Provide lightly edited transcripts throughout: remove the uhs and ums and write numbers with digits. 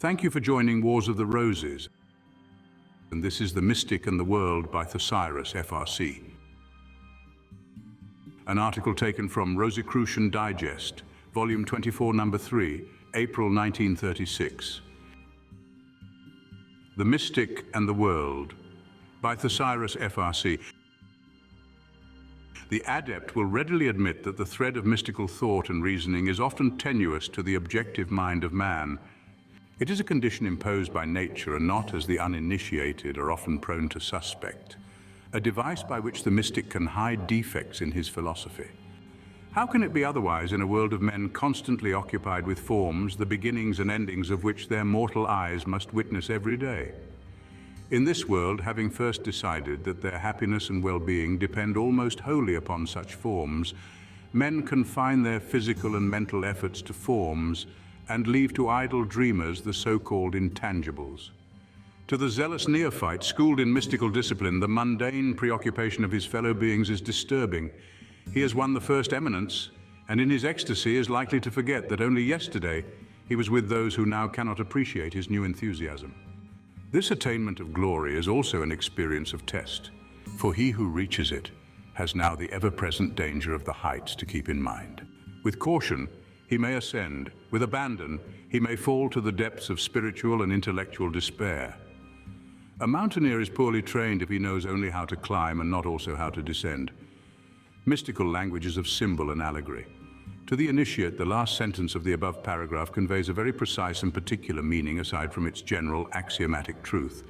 Thank you for joining Wars of the Roses. And this is The Mystic and the World by Thosirus, FRC. An article taken from Rosicrucian Digest, Volume 24, Number 3, April 1936. The Mystic and the World by Thosirus, FRC. The adept will readily admit that the thread of mystical thought and reasoning is often tenuous to the objective mind of man. It is a condition imposed by nature and not, as the uninitiated are often prone to suspect, a device by which the mystic can hide defects in his philosophy. How can it be otherwise in a world of men constantly occupied with forms, the beginnings and endings of which their mortal eyes must witness every day? In this world, having first decided that their happiness and well-being depend almost wholly upon such forms, men confine their physical and mental efforts to forms and leave to idle dreamers the so-called intangibles. To the zealous neophyte, schooled in mystical discipline, the mundane preoccupation of his fellow beings is disturbing. He has won the first eminence, and in his ecstasy is likely to forget that only yesterday he was with those who now cannot appreciate his new enthusiasm. This attainment of glory is also an experience of test, for he who reaches it has now the ever-present danger of the heights to keep in mind. With caution, he may ascend. With abandon, he may fall to the depths of spiritual and intellectual despair. A mountaineer is poorly trained if he knows only how to climb and not also how to descend. Mystical language is of symbol and allegory. To the initiate, the last sentence of the above paragraph conveys a very precise and particular meaning aside from its general axiomatic truth.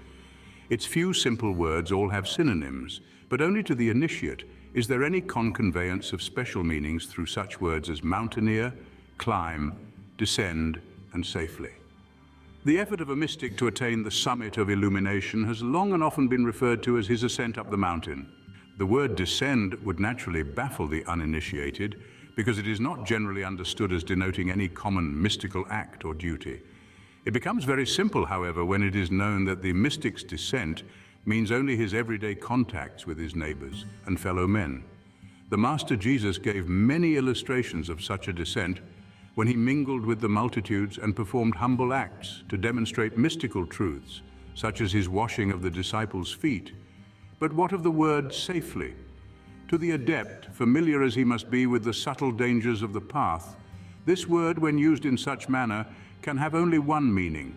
Its few simple words all have synonyms, but only to the initiate is there any conconveyance of special meanings through such words as mountaineer, climb, descend, and safely. The effort of a mystic to attain the summit of illumination has long and often been referred to as his ascent up the mountain. The word descend would naturally baffle the uninitiated because it is not generally understood as denoting any common mystical act or duty. It becomes very simple, however, when it is known that the mystic's descent means only his everyday contacts with his neighbors and fellow men. The Master Jesus gave many illustrations of such a descent when he mingled with the multitudes and performed humble acts to demonstrate mystical truths, such as his washing of the disciples' feet. But what of the word safely? To the adept, familiar as he must be with the subtle dangers of the path, this word, when used in such manner, can have only one meaning,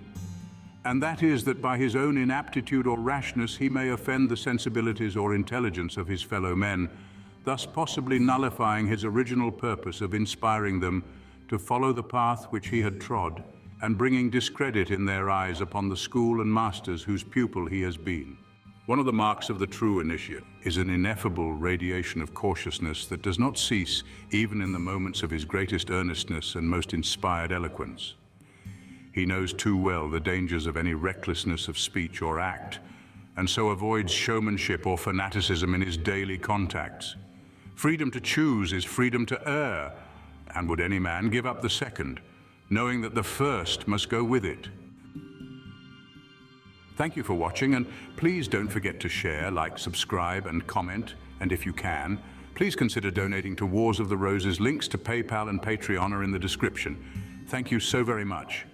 and that is that by his own inaptitude or rashness he may offend the sensibilities or intelligence of his fellow men, thus possibly nullifying his original purpose of inspiring them to follow the path which he had trod, and bringing discredit in their eyes upon the school and masters whose pupil he has been. One of the marks of the true initiate is an ineffable radiation of cautiousness that does not cease even in the moments of his greatest earnestness and most inspired eloquence. He knows too well the dangers of any recklessness of speech or act, and so avoids showmanship or fanaticism in his daily contacts. Freedom to choose is freedom to err, and would any man give up the second, knowing that the first must go with it? Thank you for watching, and please don't forget to share, like, subscribe, and comment. And if you can, please consider donating to Wars of the Roses. Links to PayPal and Patreon are in the description. Thank you so very much.